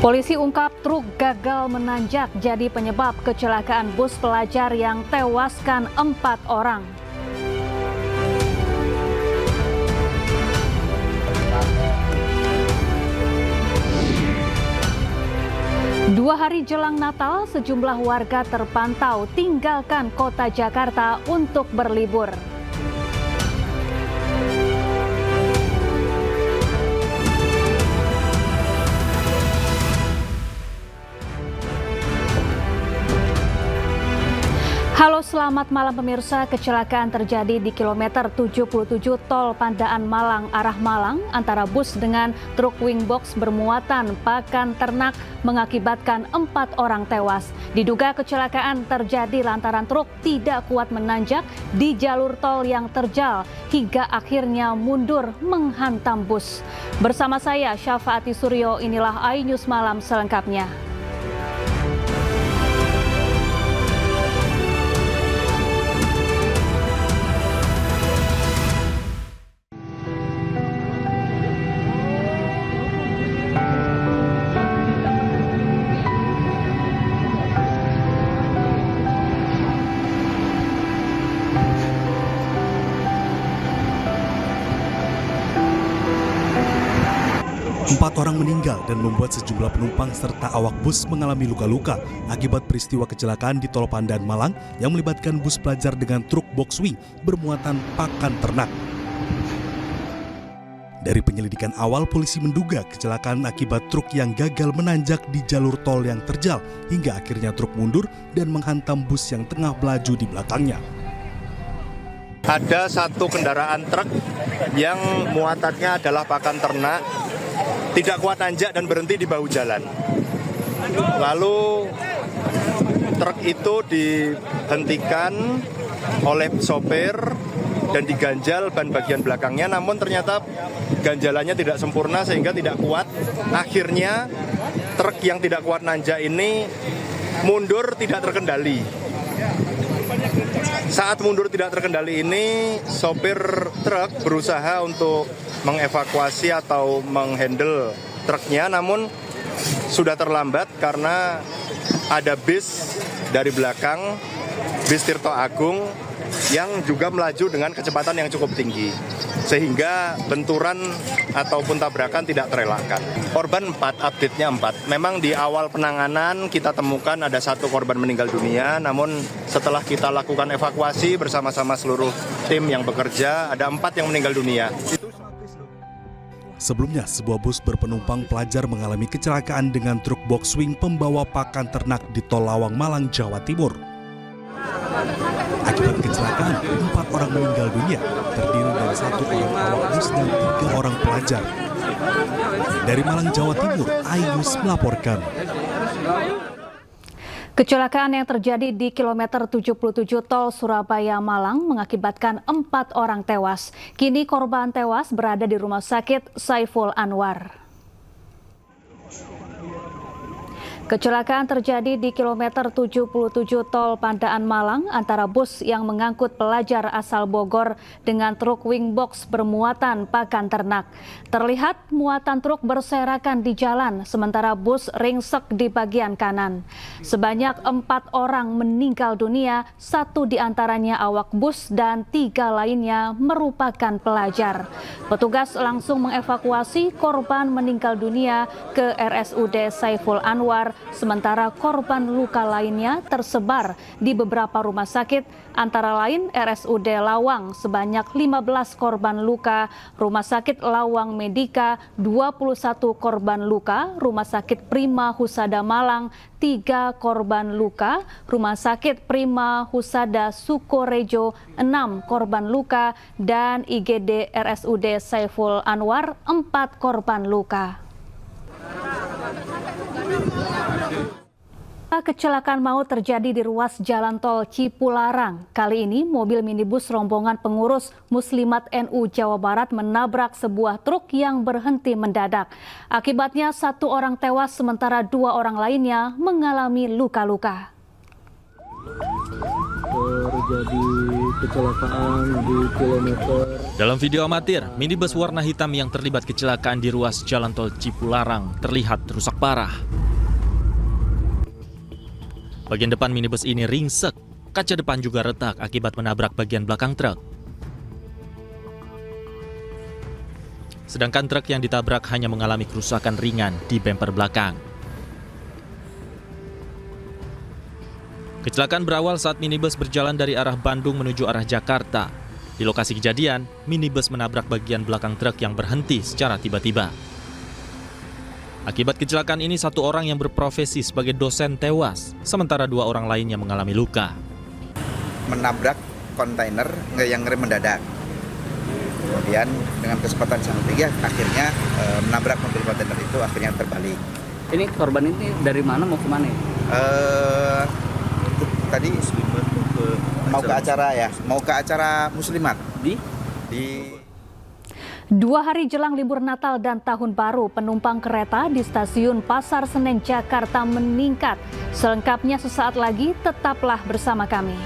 Polisi ungkap truk gagal menanjak jadi penyebab kecelakaan bus pelajar yang tewaskan 4 orang. Dua hari jelang Natal, sejumlah warga terpantau tinggalkan kota Jakarta untuk berlibur. Halo, selamat malam pemirsa. Kecelakaan terjadi di kilometer 77 Tol Pandaan Malang arah Malang antara bus dengan truk wingbox bermuatan pakan ternak mengakibatkan 4 orang tewas. Diduga kecelakaan terjadi lantaran truk tidak kuat menanjak di jalur tol yang terjal hingga akhirnya mundur menghantam bus. Bersama saya Syafaati Suryo, inilah iNews Malam selengkapnya. Empat orang meninggal dan membuat sejumlah penumpang serta awak bus mengalami luka-luka akibat peristiwa kecelakaan di Tol Pandaan Malang yang melibatkan bus pelajar dengan truk box wing bermuatan pakan ternak. Dari penyelidikan awal, polisi menduga kecelakaan akibat truk yang gagal menanjak di jalur tol yang terjal hingga akhirnya truk mundur dan menghantam bus yang tengah melaju di belakangnya. Ada satu kendaraan truk yang muatannya adalah pakan ternak, tidak kuat nanjak dan berhenti di bahu jalan. Lalu truk itu dihentikan oleh sopir dan diganjal ban bagian belakangnya, namun ternyata ganjalannya tidak sempurna sehingga tidak kuat. Akhirnya truk yang tidak kuat nanjak ini mundur tidak terkendali. Saat mundur tidak terkendali ini, sopir truk berusaha untuk mengevakuasi atau menghandle truknya, namun sudah terlambat karena ada bis dari belakang, bis Tirto Agung, yang juga melaju dengan kecepatan yang cukup tinggi, sehingga benturan ataupun tabrakan tidak terelakkan. Korban 4, update-nya 4. Memang di awal penanganan kita temukan ada 1 korban meninggal dunia, namun setelah kita lakukan evakuasi bersama-sama seluruh tim yang bekerja, ada 4 yang meninggal dunia. Sebelumnya, sebuah bus berpenumpang pelajar mengalami kecelakaan dengan truk box wing pembawa pakan ternak di Tol Lawang Malang, Jawa Timur. Akibat kecelakaan, 4 orang meninggal dunia, terdiri dari 1 orang awak bus dan 3 orang pelajar. Dari Malang, Jawa Timur, iNews melaporkan. Kecelakaan yang terjadi di kilometer 77 Tol Surabaya Malang mengakibatkan 4 orang tewas. Kini korban tewas berada di Rumah Sakit Saiful Anwar. Kecelakaan terjadi di kilometer 77 Tol Pandaan Malang antara bus yang mengangkut pelajar asal Bogor dengan truk wingbox bermuatan pakan ternak. Terlihat muatan truk berserakan di jalan, sementara bus ringsek di bagian kanan. Sebanyak 4 orang meninggal dunia, 1 diantaranya awak bus dan 3 lainnya merupakan pelajar. Petugas langsung mengevakuasi korban meninggal dunia ke RSUD Saiful Anwar, sementara korban luka lainnya tersebar di beberapa rumah sakit, antara lain RSUD Lawang sebanyak 15 korban luka, Rumah Sakit Lawang Medika 21 korban luka, Rumah Sakit Prima Husada Malang 3 korban luka, Rumah Sakit Prima Husada Sukorejo 6 korban luka, dan IGD RSUD Saiful Anwar 4 korban luka. Kecelakaan maut terjadi di ruas jalan tol Cipularang. Kali ini mobil minibus rombongan pengurus Muslimat NU Jawa Barat menabrak sebuah truk yang berhenti mendadak. Akibatnya 1 orang tewas sementara 2 orang lainnya mengalami luka-luka. Terjadi kecelakaan di kilometer Dalam video amatir, minibus warna hitam yang terlibat kecelakaan di ruas Jalan Tol Cipularang terlihat rusak parah. Bagian depan minibus ini ringsek, kaca depan juga retak akibat menabrak bagian belakang truk. Sedangkan truk yang ditabrak hanya mengalami kerusakan ringan di bemper belakang. Kecelakaan berawal saat minibus berjalan dari arah Bandung menuju arah Jakarta. Di lokasi kejadian, minibus menabrak bagian belakang truk yang berhenti secara tiba-tiba. Akibat kecelakaan ini, satu orang yang berprofesi sebagai dosen tewas, sementara dua orang lainnya mengalami luka. Menabrak kontainer yang rem mendadak. Kemudian dengan kecepatan sangat tinggi, akhirnya menabrak mobil kontainer itu, akhirnya terbalik. Ini korban ini dari mana mau kemana? Tadi mau ke acara ya, mau ke acara muslimat di 2 hari jelang libur Natal dan Tahun Baru, penumpang kereta di stasiun Pasar Senen, Jakarta meningkat. Selengkapnya sesaat lagi, tetaplah bersama kami.